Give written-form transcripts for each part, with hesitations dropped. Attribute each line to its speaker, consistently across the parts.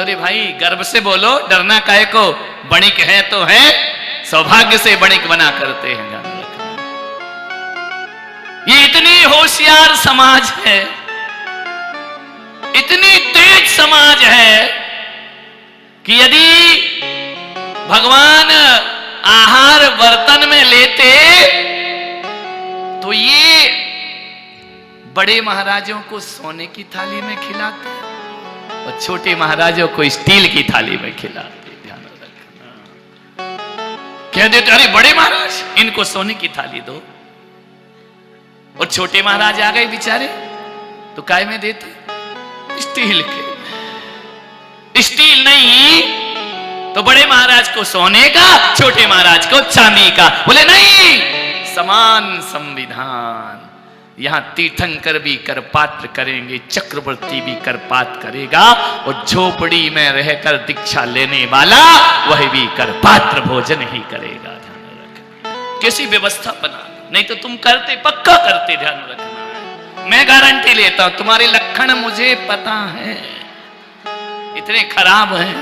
Speaker 1: अरे भाई गर्व से बोलो, डरना काहे को, बणिक है तो है, सौभाग्य से बणिक बना करते हैं। ध्यान रखना, ये इतनी होशियार समाज है, इतनी तेज समाज है कि यदि भगवान आहार बर्तन में लेते तो ये बड़े महाराजों को सोने की थाली में खिलाते और छोटे महाराजों को स्टील की थाली में खिलाते। ध्यान रखना, कह देते अरे बड़े महाराज इनको सोने की थाली दो, और छोटे महाराज आ गए बेचारे तो काय में देते, स्टील के। स्टील नहीं तो बड़े महाराज को सोने का, छोटे महाराज को चांदी का। बोले नहीं, समान संविधान। यहां तीर्थंकर भी कर पात्र करेंगे, चक्रवर्ती भी कर पात्र करेगा, और झोपड़ी में रहकर दीक्षा लेने वाला वह भी कर पात्र भोजन ही करेगा। ध्यान रखना, कैसी व्यवस्था बना, नहीं तो तुम करते, पक्का करते। ध्यान रखना, मैं गारंटी लेता हूं, तुम्हारे लक्षण मुझे पता है, इतने खराब हैं।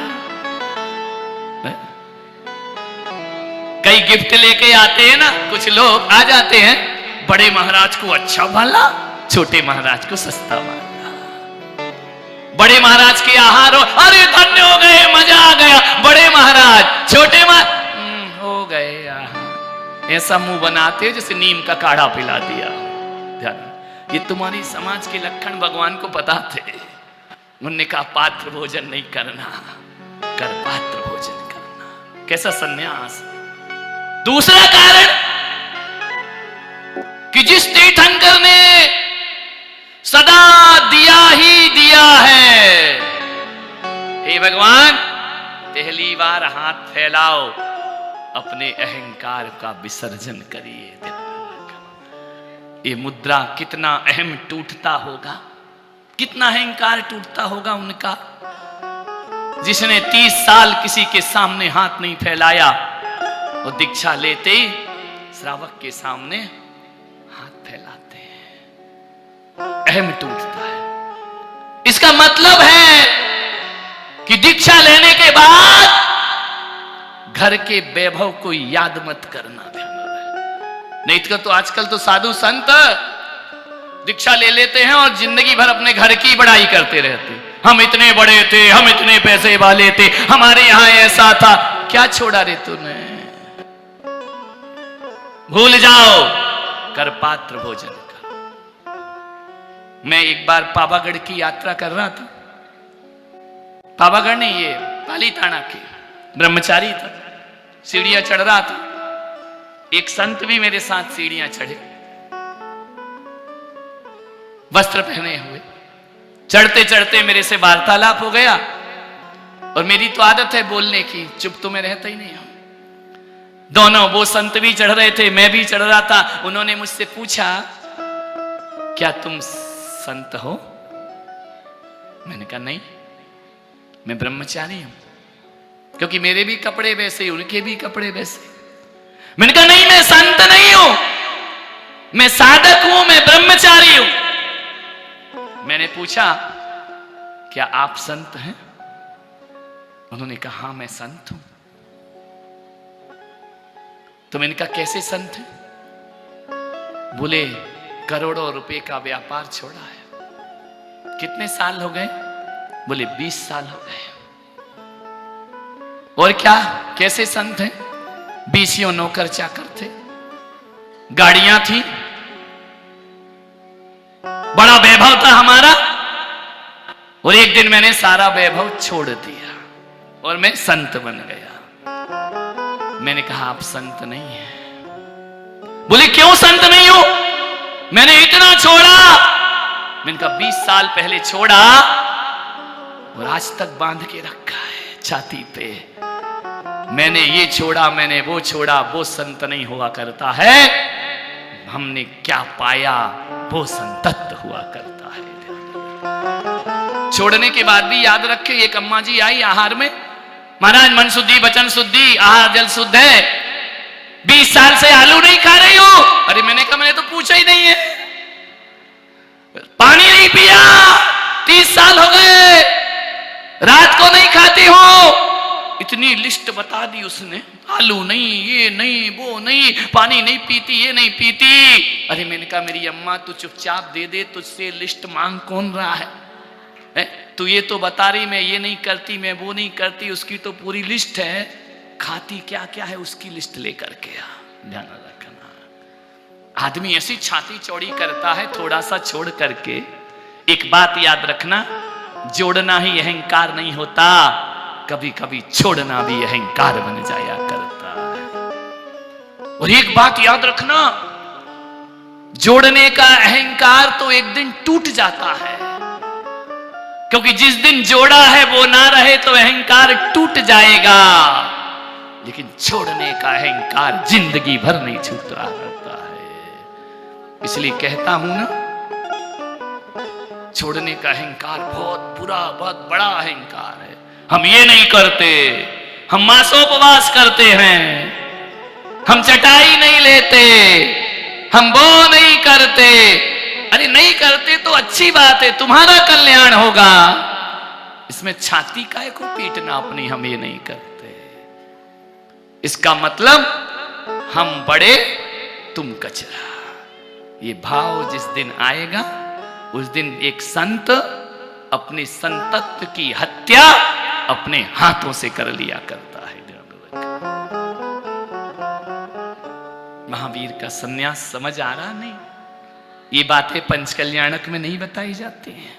Speaker 1: कई गिफ्ट लेके आते हैं ना, कुछ लोग आ जाते हैं, बड़े महाराज को अच्छा वाला, छोटे महाराज को सस्ता वाला। बड़े महाराज के आहार हो, अरे धन्य हो गए, मजा आ गया, बड़े महाराज, छोटे महाराज हो गए आहार। ऐसा मुंह बनाते जैसे नीम का काढ़ा पिला दिया। ध्यान, ये तुम्हारी समाज के लक्षण भगवान को पता थे। उन्होंने कहा पात्र भोजन नहीं करना, कर पात्र भोजन करना। कैसा संन्यास। दूसरा कारण कि जिस तीर्थंकर ने सदा दिया ही दिया है, हे भगवान पहली बार हाथ फैलाओ, अपने अहंकार का विसर्जन करिए। ये मुद्रा कितना अहम टूटता होगा, कितना अहंकार टूटता होगा उनका, जिसने 30 साल किसी के सामने हाथ नहीं फैलाया, वो दीक्षा लेते ही श्रावक के सामने हाथ फैलाते हैं, अहम टूटता है। इसका मतलब है कि दीक्षा लेने के बाद घर के वैभव को याद मत करना। ध्यान रहे, नहीं तो आजकल तो साधु संत दीक्षा ले लेते हैं और जिंदगी भर अपने घर की बड़ाई करते रहते। हम इतने बड़े थे, हम इतने पैसे वाले थे, हमारे यहां ऐसा था। क्या छोड़ा रे तूने? भूल जाओ, कर पात्र भोजन का। मैं एक बार पावागढ़ की यात्रा कर रहा था। पावागढ़ नहीं, ये पालीताना के ब्रह्मचारी था, सीढ़ियां चढ़ रहा था। एक संत भी मेरे साथ सीढ़ियां चढ़े, वस्त्र पहने हुए। चढ़ते चढ़ते मेरे से वार्तालाप हो गया, और मेरी तो आदत है बोलने की, चुप तो मैं रहता ही नहीं हूं। दोनों, वो संत भी चढ़ रहे थे, मैं भी चढ़ रहा था। उन्होंने मुझसे पूछा, क्या तुम संत हो? मैंने कहा नहीं, मैं ब्रह्मचारी हूं, क्योंकि मेरे भी कपड़े वैसे, उनके भी कपड़े वैसे। मैंने कहा नहीं, मैं संत नहीं हूं, मैं साधक हूं, मैं ब्रह्मचारी हूं। मैंने पूछा, क्या आप संत हैं? उन्होंने कहा हाँ मैं संत हूं। तो मैंने कहा कैसे संत हैं? बोले करोड़ों रुपए का व्यापार छोड़ा है। कितने साल हो गए? बोले 20 साल हो गए। और क्या, कैसे संत हैं? 20 नौकर चाकर थे, गाड़ियां थी, बड़ा वैभव था हमारा। और एक दिन मैंने सारा वैभव छोड़ दिया और मैं संत बन गया। मैंने कहा आप संत नहीं हैं। बोले क्यों संत नहीं हो? मैंने इतना छोड़ा। मैंने कहा 20 साल पहले छोड़ा और आज तक बांध के रखा है छाती पे। मैंने ये छोड़ा, मैंने वो छोड़ा, वो संत नहीं हुआ करता है। हमने क्या पाया वो संतत्व हुआ करता है। छोड़ने के बाद भी याद रखे, एक अम्मा जी आई आहार में, महाराज मन शुद्धि वचन शुद्धि, आहार जल शुद्ध है, 20 साल से आलू नहीं खा रही हो। अरे मैंने कहा मैंने तो पूछा ही नहीं है, पानी नहीं पिया, 30 साल हो गए, रात को नहीं खा इतनी लिस्ट बता दी उसने, आलू नहीं, ये नहीं, वो नहीं, पानी नहीं पीती, ये नहीं पीती। अरे मैंने कहा मेरी अम्मा तू चुपचाप दे दे, तुझसे लिस्ट मांग कौन रहा है? तू ये तो बता रही मैं ये नहीं करती, मैं वो नहीं करती, उसकी तो पूरी लिस्ट है, खाती क्या क्या है उसकी लिस्ट लेकर के आ। ध्यान रखना, आदमी ऐसी छाती चौड़ी करता है थोड़ा सा छोड़ करके। एक बात याद रखना, जोड़ना ही अहंकार नहीं होता, कभी कभी छोड़ना भी अहंकार बन जाया करता है। और एक बात याद रखना, जोड़ने का अहंकार तो एक दिन टूट जाता है, क्योंकि जिस दिन जोड़ा है वो ना रहे तो अहंकार टूट जाएगा, लेकिन छोड़ने का अहंकार जिंदगी भर नहीं छूट रहा करता है। इसलिए कहता हूं ना, छोड़ने का अहंकार बहुत बुरा, बहुत बड़ा अहंकार है। हम ये नहीं करते, हम मासोपवास करते हैं, हम चटाई नहीं लेते, हम वो नहीं करते। अरे नहीं करते तो अच्छी बात है, तुम्हारा कल्याण होगा, इसमें छाती काहे को पीटना अपनी, हम ये नहीं करते। इसका मतलब हम बड़े तुम कचरा। ये भाव जिस दिन आएगा उस दिन एक संत अपने संतत्व की हत्या अपने हाथों से कर लिया करता है। महावीर का सन्यास समझ आ रहा नहीं? ये बातें पंचकल्याणक में नहीं बताई जाती हैं,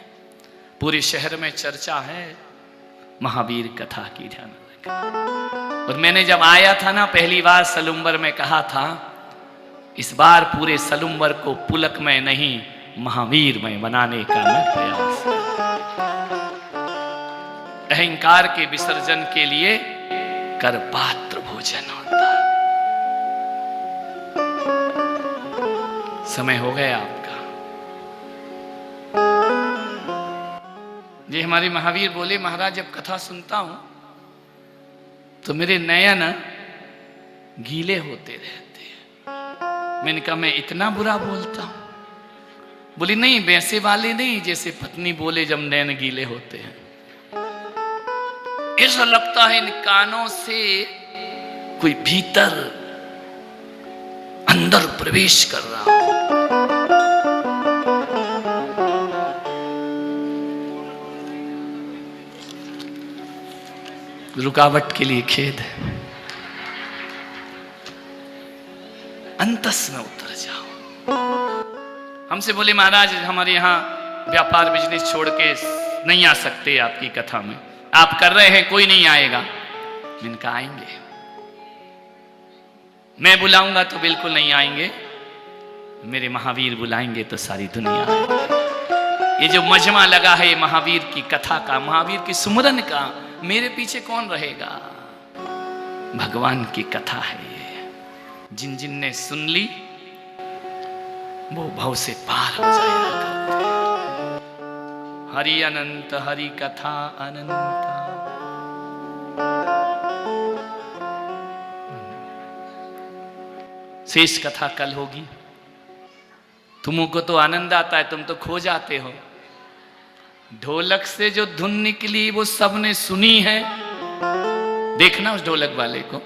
Speaker 1: पूरे शहर में चर्चा है महावीर कथा की। ध्यान रखना। और मैंने जब आया था ना पहली बार सलुम्बर में, कहा था इस बार पूरे सलुम्बर को पुलक में नहीं महावीर में बनाने का मैं प्रयास। अहंकार के विसर्जन के लिए कर पात्र भोजन होता। समय हो गया आपका। जी हमारे महावीर बोले, महाराज जब कथा सुनता हूं तो मेरे नयन गीले होते रहते हैं। मैंने कहा मैं इतना बुरा बोलता हूं? बोली नहीं, वैसे वाले नहीं जैसे पत्नी बोले जब नैन गीले होते हैं। ऐसा लगता है इन कानों से कोई भीतर अंदर प्रवेश कर रहा हो। रुकावट के लिए खेद है, अंतस में उतर जाओ। हमसे बोले महाराज हमारे यहाँ व्यापार बिजनेस छोड़ के नहीं आ सकते आपकी कथा में, आप कर रहे हैं कोई नहीं आएगा। मैंने कहा आएंगे, मैं बुलाऊंगा तो बिल्कुल नहीं आएंगे, मेरे महावीर बुलाएंगे तो सारी दुनिया आएगी। ये जो मजमा लगा है ये महावीर की कथा का, महावीर की सुमरन का, मेरे पीछे कौन रहेगा? भगवान की कथा है ये। जिन जिन ने सुन ली वो भव से पार हो जाएगा। हरि अनंत, हरि कथा अनंत। शेष कथा कल होगी। तुमको तो आनंद आता है, तुम तो खो जाते हो। ढोलक से जो धुन निकली वो सबने सुनी है। देखना उस ढोलक वाले को।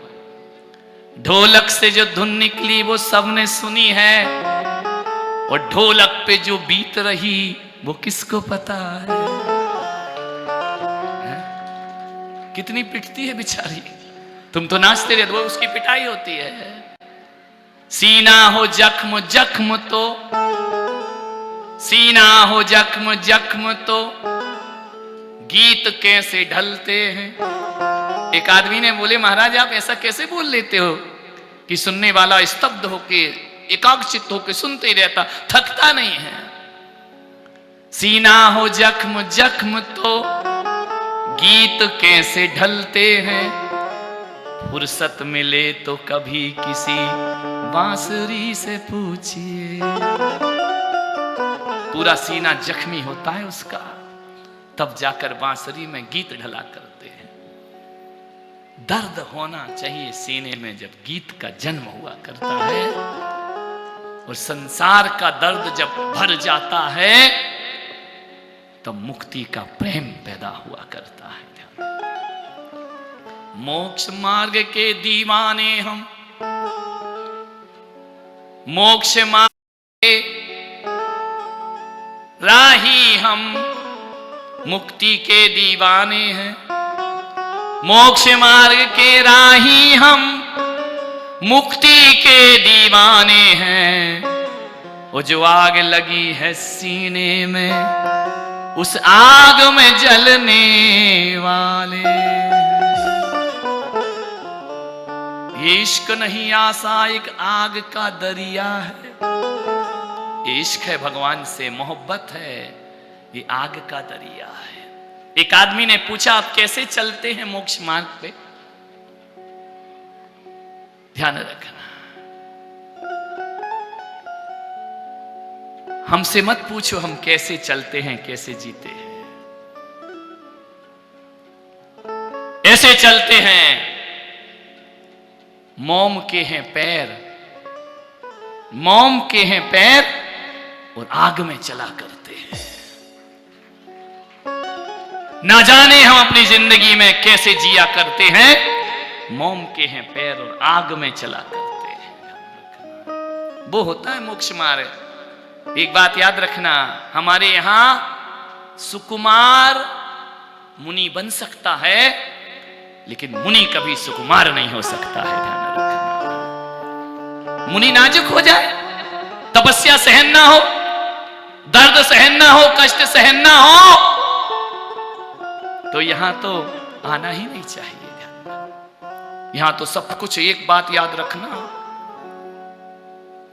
Speaker 1: ढोलक से जो धुन निकली वो सबने सुनी है, और ढोलक पे जो बीत रही वो किसको पता है? कितनी पिटती है बेचारी। तुम तो नाचते रहते, वो उसकी पिटाई होती है। सीना हो जख्म जख्म तो, सीना हो जख्म जख्म तो गीत कैसे ढलते हैं। एक आदमी ने बोले महाराज आप ऐसा कैसे बोल लेते हो कि सुनने वाला स्तब्ध होके एकाग्रचित्त होके सुनते ही रहता, थकता नहीं है। सीना हो जख्म जख्म तो गीत कैसे ढलते हैं, फुर्सत मिले तो कभी किसी बांसुरी से पूछिए। पूरा सीना जख्मी होता है उसका, तब जाकर बांसुरी में गीत ढला करते हैं। दर्द होना चाहिए सीने में जब गीत का जन्म हुआ करता है, और संसार का दर्द जब भर जाता है तब मुक्ति का प्रेम पैदा हुआ करता है। मोक्ष मार्ग के दीवाने हम, मोक्ष मार्ग के राही हम, मुक्ति के दीवाने हैं। मोक्ष मार्ग के राही हम, मुक्ति के दीवाने हैं। वो जो आग लगी है सीने में, उस आग में जलने वाले। ये इश्क नहीं आसा एक आग का दरिया है। ये इश्क है भगवान से, मोहब्बत है, ये आग का दरिया है। एक आदमी ने पूछा आप कैसे चलते हैं मोक्ष मार्ग पे? ध्यान रखना, हमसे मत पूछो हम कैसे चलते हैं कैसे जीते हैं। ऐसे चलते हैं, मोम के हैं पैर, मोम के हैं पैर और आग में चला करते हैं। ना जाने हम अपनी जिंदगी में कैसे जिया करते हैं, मोम के हैं पैर और आग में चला करते हैं। वो होता है मोक्ष मार्ग। एक बात याद रखना, हमारे यहां सुकुमार मुनि बन सकता है, लेकिन मुनि कभी सुकुमार नहीं हो सकता है। ध्यान रखना, मुनि नाजुक हो जाए, तपस्या सहन ना हो, दर्द सहन ना हो, कष्ट सहन ना हो, तो यहां तो आना ही नहीं चाहिए। यहां तो सब कुछ, एक बात याद रखना,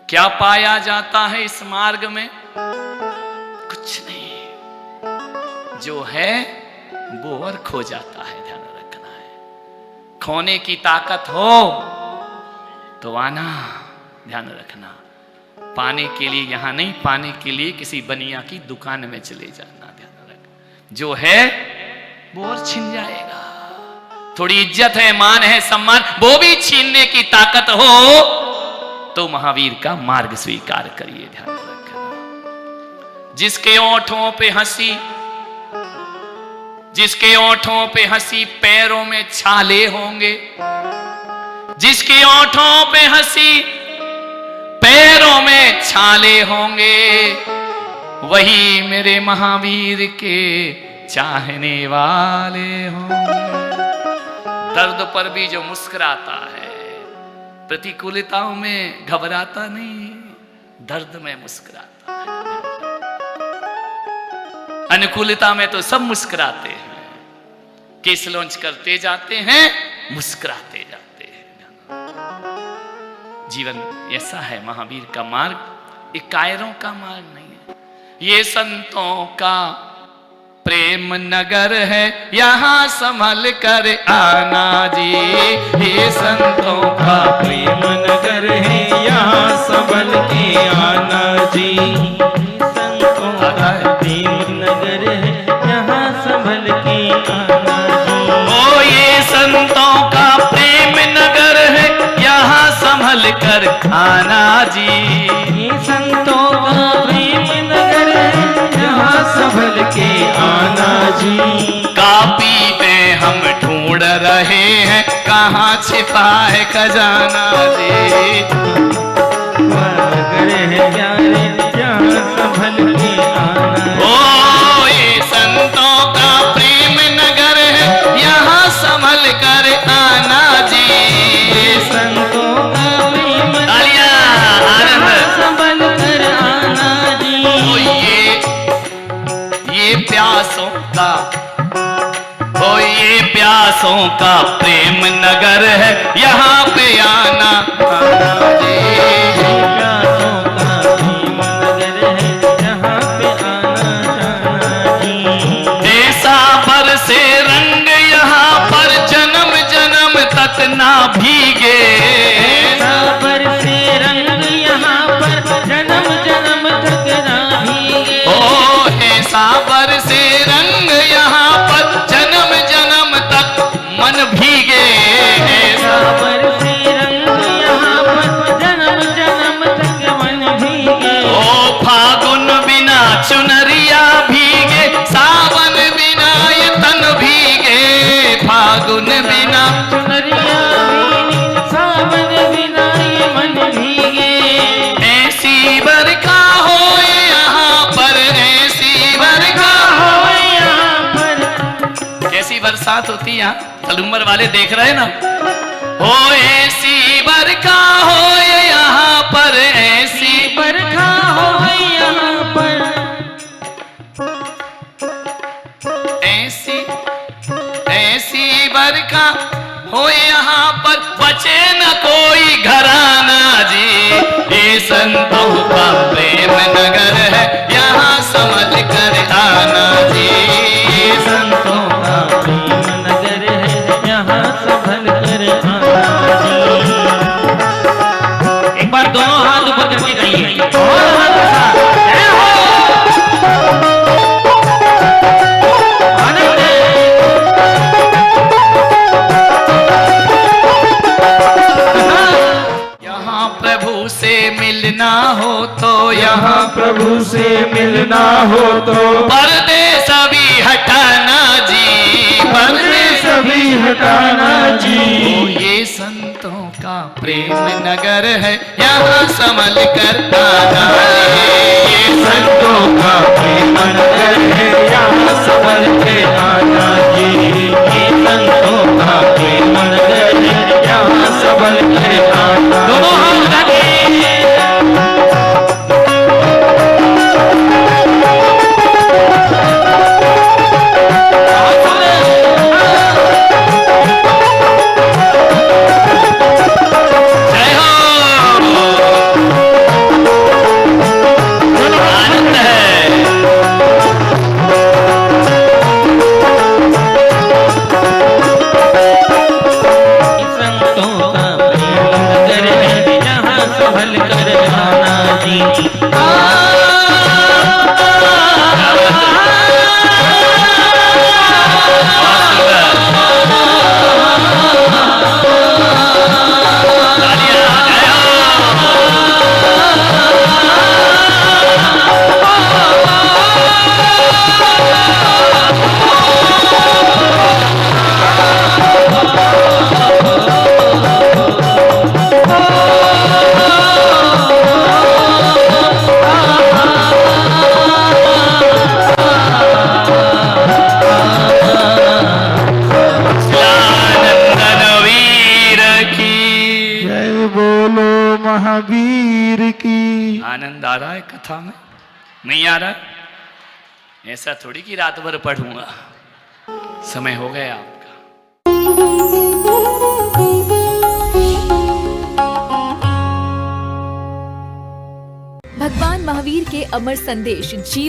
Speaker 1: क्या पाया जाता है इस मार्ग में? कुछ नहीं, जो है वो और खो जाता है। ध्यान रखना है, खोने की ताकत हो तो आना। ध्यान रखना, पाने के लिए यहां नहीं, पाने के लिए किसी बनिया की दुकान में चले जाना। ध्यान रखना, जो है वो और छिन जाएगा। थोड़ी इज्जत है, मान है, सम्मान, वो भी छीनने की ताकत हो तो महावीर का मार्ग स्वीकार करिए। ध्यान रखना, जिसके ओंठों पे हंसी, जिसके ओंठों पे हंसी पैरों में छाले होंगे, जिसके ओंठों पे हंसी पैरों में छाले होंगे, वही मेरे महावीर के चाहने वाले होंगे। दर्द पर भी जो मुस्कुराता है, प्रतिकूलताओं में घबराता नहीं, दर्द में मुस्कुराता है। अनुकूलता में तो सब मुस्कुराते हैं, केस लॉन्च करते जाते हैं, मुस्कुराते जाते हैं। जीवन ऐसा है, महावीर का मार्ग एक कायरों का मार्ग नहीं है। ये संतों का प्रेम नगर है, यहाँ संभल कर आना जी।
Speaker 2: ये संतों का प्रेम नगर है, यहाँ संभल के आना जी। संतों का प्रेम नगर है, यहाँ संभल के आना जी।
Speaker 1: ओ ये संतों का प्रेम नगर है, यहाँ संभल कर आना जी।
Speaker 2: ये संतों का प्रेम नगर है, यहाँ संभल के आना जी।
Speaker 1: कापी में हम ढूंढ रहे हैं, कहाँ छिपा है खजाना जी।
Speaker 2: नगर है प्यारे, यहाँ संभल के आना।
Speaker 1: ओ ये संतों का प्रेम नगर है, यहाँ संभल कर आना जी।
Speaker 2: ये संतों का प्रेम
Speaker 1: तालियां, आनंद।
Speaker 2: संभल कर आना जी।
Speaker 1: ओ ये प्यासों का, ओ ये प्यासों का प्रेम नगर है, यहाँ पे आना जी।
Speaker 2: प्यासों का प्रेम नगर है, यहाँ पे आना जाना जी।
Speaker 1: ऐसा बरसे रंग यहाँ पर, जन्म जन्म तक ना भीगे।
Speaker 2: ऐसा बरसे रंग यहाँ पर, जन्म जन्म तक ना भीगे।
Speaker 1: ओ ऐसा बरसे रंग यहाँ पर, जन्म जन्म तक मन भीगे।
Speaker 2: ऐसा बरसे
Speaker 1: बरसात होती है यहाँ, तलुम्बर वाले देख रहे ना। हो ऐसी बरखा हो यहाँ पर, ऐसी
Speaker 2: बरखा हो यहाँ पर,
Speaker 1: ऐसी ऐसी बरखा हो यहाँ पर, बचे न कोई घराना जी। ये संतों का प्रेम नगर है, यहाँ समझ कर आना जी।
Speaker 2: ये संतों का प्रेम नगर है, यहाँ संभल कर आना जी। एक बार दोनों हाथ ऊपर करके कहिए, और हाथ के साथ, जय हो। आनंद है।
Speaker 1: यहाँ प्रभु से मिलना हो तो,
Speaker 2: यहाँ प्रभु से मिलना हो तो,
Speaker 1: पर्दे सभी हटाना जी,
Speaker 2: पर्दे सभी हटाना जी।
Speaker 1: ये संतों का प्रेम नगर है, यहाँ संभल कर आना जी।
Speaker 2: ये संतों का प्रेम नगर है, यहाँ संभल के आना जी। ये संतों का प्रेम नगर है, यहाँ संभल के आना। दोनों हाथ उठाइए।
Speaker 1: जय हो। आनंद है।
Speaker 2: संतों का प्रेम नगर है, यहाँ संभल कर आना जी। महावीर की।
Speaker 1: आनंद आ रहा है कथा में? नहीं आ रहा है? ऐसा थोड़ी कि रात भर पढ़ूंगा, समय हो गया आपका।
Speaker 3: भगवान महावीर के अमर संदेश जीवन